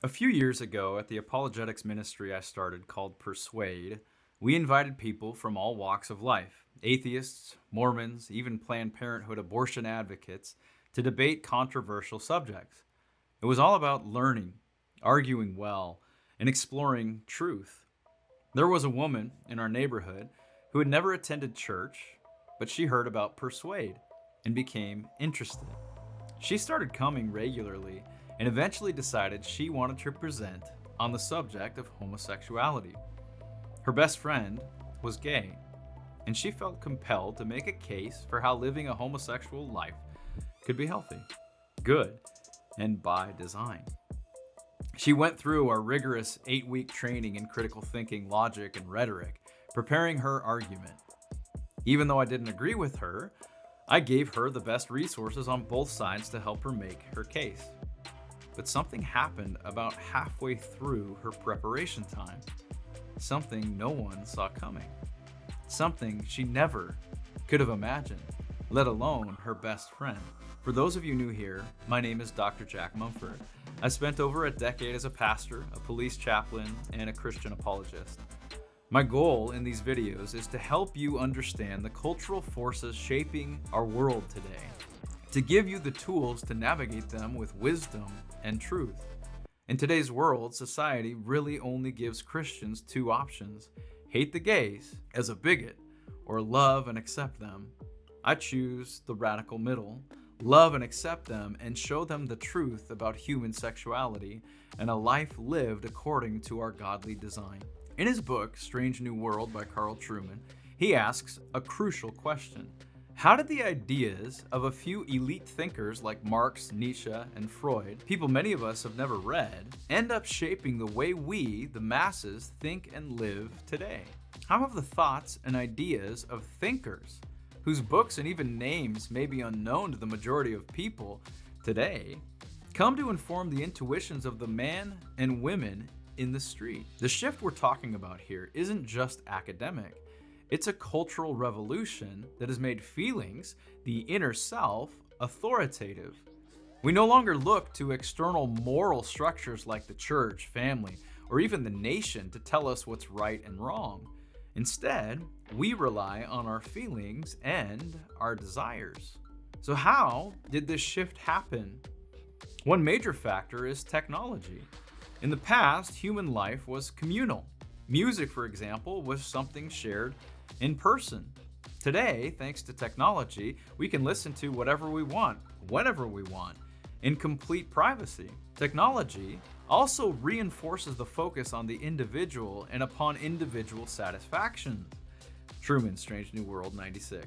A few years ago, at the Apologetics ministry I started called Persuade, we invited people from all walks of life atheists, Mormons, even Planned Parenthood abortion advocates to debate controversial subjects. It was all about learning, arguing well, and exploring truth. There was a woman in our neighborhood who had never attended church, but she heard about Persuade and became interested. She started coming regularly and eventually decided she wanted to present on the subject of homosexuality. Her best friend was gay, and she felt compelled to make a case for how living a homosexual life could be healthy, good, and by design. She went through our rigorous 8-week training in critical thinking, logic, and rhetoric, preparing her argument. Even though I didn't agree with her, I gave her the best resources on both sides to help her make her case. But something happened about halfway through her preparation time. Something no one saw coming. Something she never could have imagined, let alone her best friend. For those of you new here, my name is Dr. Jack Mumford. I spent over a decade as a pastor, a police chaplain, and a Christian apologist. My goal in these videos is to help you understand the cultural forces shaping our world today, to give you the tools to navigate them with wisdom and truth. In today's world, society really only gives Christians two options: hate the gays as a bigot, or love and accept them. I choose the radical middle, love and accept them, and show them the truth about human sexuality and a life lived according to our godly design. In his book, Strange New World by Carl Trueman, he asks a crucial question. How did the ideas of a few elite thinkers like Marx, Nietzsche, and Freud, people many of us have never read, end up shaping the way we, the masses, think and live today? How have the thoughts and ideas of thinkers, whose books and even names may be unknown to the majority of people today, come to inform the intuitions of the man and women in the street? The shift we're talking about here isn't just academic. It's a cultural revolution that has made feelings, the inner self, authoritative. We no longer look to external moral structures like the church, family, or even the nation to tell us what's right and wrong. Instead, we rely on our feelings and our desires. So how did this shift happen? One major factor is technology. In the past, human life was communal. Music, for example, was something shared in person. Today, thanks to technology, we can listen to whatever we want, whenever we want, in complete privacy. Technology also reinforces the focus on the individual and upon individual satisfaction. Truman, Strange New World, 96.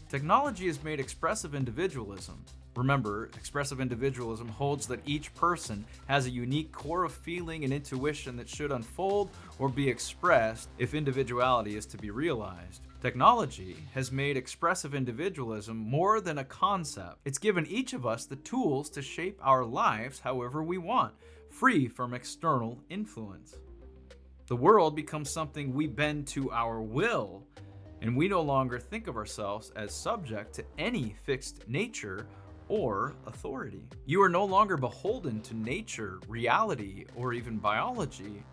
Technology has made expressive individualism. Remember, expressive individualism holds that each person has a unique core of feeling and intuition that should unfold or be expressed if individuality is to be realized. Technology has made expressive individualism more than a concept. It's given each of us the tools to shape our lives however we want, free from external influence. The world becomes something we bend to our will, and we no longer think of ourselves as subject to any fixed nature or authority. You are no longer beholden to nature, reality, or even biology.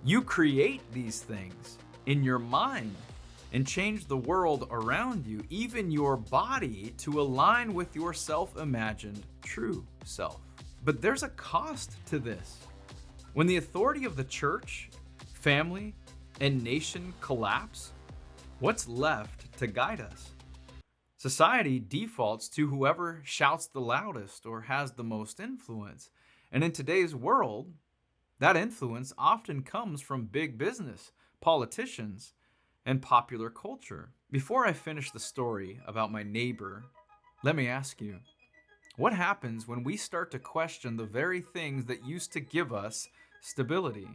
You create these things in your mind and change the world around you, even your body, to align with your self-imagined true self. But there's a cost to this. When the authority of the church, family, and nation collapse, what's left to guide us? Society defaults to whoever shouts the loudest or has the most influence. And in today's world, that influence often comes from big business, politicians, and popular culture. Before I finish the story about my neighbor, let me ask you, what happens when we start to question the very things that used to give us stability?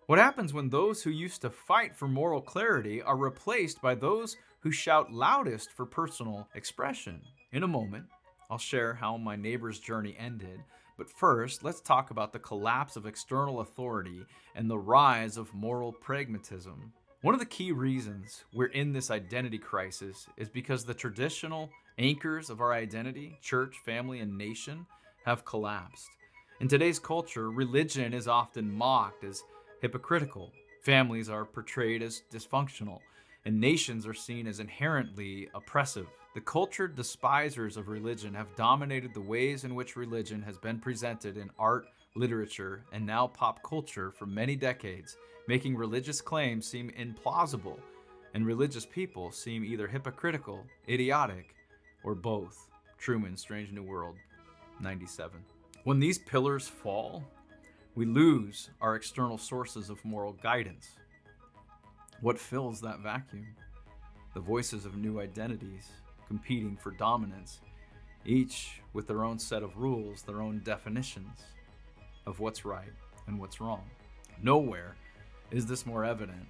What happens when those who used to fight for moral clarity are replaced by those who shout loudest for personal expression? In a moment, I'll share how my neighbor's journey ended, but first, let's talk about the collapse of external authority and the rise of moral pragmatism. One of the key reasons we're in this identity crisis is because the traditional anchors of our identity, church, family, and nation, have collapsed. In today's culture, religion is often mocked as hypocritical. Families are portrayed as dysfunctional, and nations are seen as inherently oppressive. The cultured despisers of religion have dominated the ways in which religion has been presented in art, literature, and now pop culture for many decades, making religious claims seem implausible and religious people seem either hypocritical, idiotic, or both. Truman, Strange New World, 97. When these pillars fall, we lose our external sources of moral guidance. What fills that vacuum? The voices of new identities competing for dominance, each with their own set of rules, their own definitions of what's right and what's wrong. Nowhere is this more evident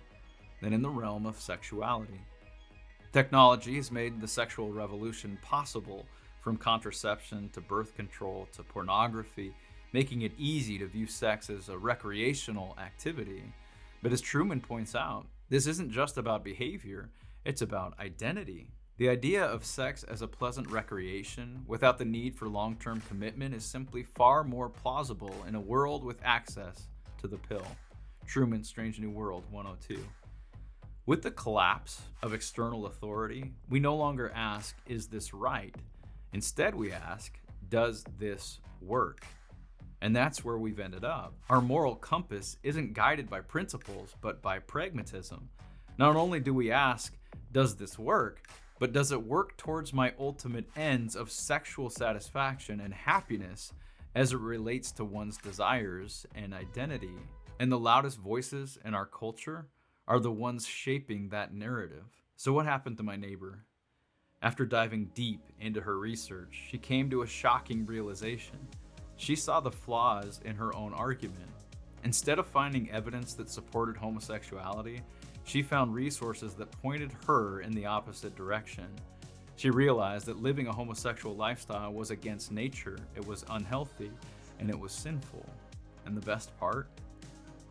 than in the realm of sexuality. Technology has made the sexual revolution possible, from contraception to birth control to pornography, making it easy to view sex as a recreational activity. But as Truman points out, this isn't just about behavior, it's about identity. The idea of sex as a pleasant recreation without the need for long-term commitment is simply far more plausible in a world with access to the pill. Truman, Strange New World, 102. With the collapse of external authority, we no longer ask, is this right? Instead, we ask, does this work? And that's where we've ended up. Our moral compass isn't guided by principles, but by pragmatism. Not only do we ask, does this work? But does it work towards my ultimate ends of sexual satisfaction and happiness as it relates to one's desires and identity? And the loudest voices in our culture are the ones shaping that narrative. So what happened to my neighbor? After diving deep into her research, she came to a shocking realization. She saw the flaws in her own argument. Instead of finding evidence that supported homosexuality, she found resources that pointed her in the opposite direction. She realized that living a homosexual lifestyle was against nature, it was unhealthy, and it was sinful. And the best part?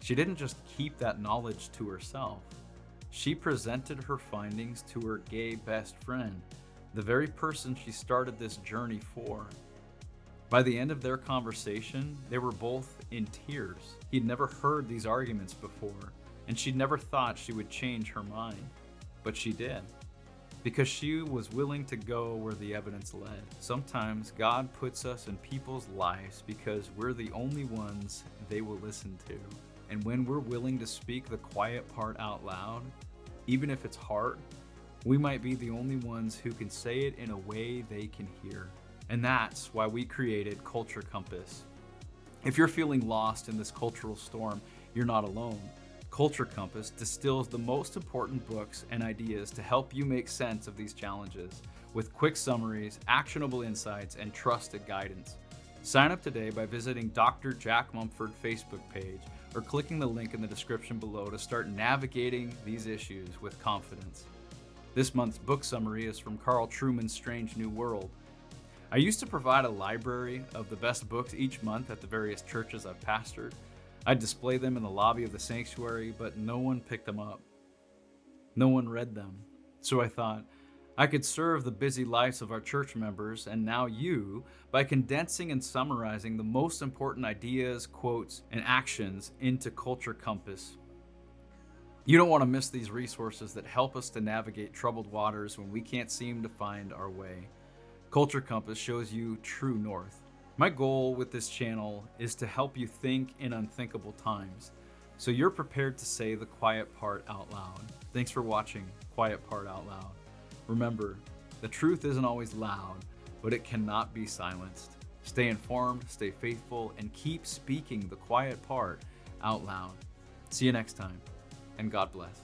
She didn't just keep that knowledge to herself. She presented her findings to her gay best friend, the very person she started this journey for. By the end of their conversation, they were both in tears. He'd never heard these arguments before, and she'd never thought she would change her mind. But she did, because she was willing to go where the evidence led. Sometimes God puts us in people's lives because we're the only ones they will listen to. And when we're willing to speak the quiet part out loud, even if it's hard, we might be the only ones who can say it in a way they can hear. And that's why we created Culture Compass. If you're feeling lost in this cultural storm, you're not alone. Culture Compass distills the most important books and ideas to help you make sense of these challenges with quick summaries, actionable insights, and trusted guidance. Sign up today by visiting Dr. Jack Mumford Facebook page or clicking the link in the description below to start navigating these issues with confidence. This month's book summary is from Carl Trueman's Strange New World. I used to provide a library of the best books each month at the various churches I've pastored. I'd display them in the lobby of the sanctuary, but no one picked them up. No one read them. So I thought, I could serve the busy lives of our church members, and now you, by condensing and summarizing the most important ideas, quotes, and actions into Culture Compass. You don't want to miss these resources that help us to navigate troubled waters when we can't seem to find our way. Culture Compass shows you true north. My goal with this channel is to help you think in unthinkable times, so you're prepared to say the quiet part out loud. Thanks for watching Quiet Part Out Loud. Remember, the truth isn't always loud, but it cannot be silenced. Stay informed, stay faithful, and keep speaking the quiet part out loud. See you next time, and God bless.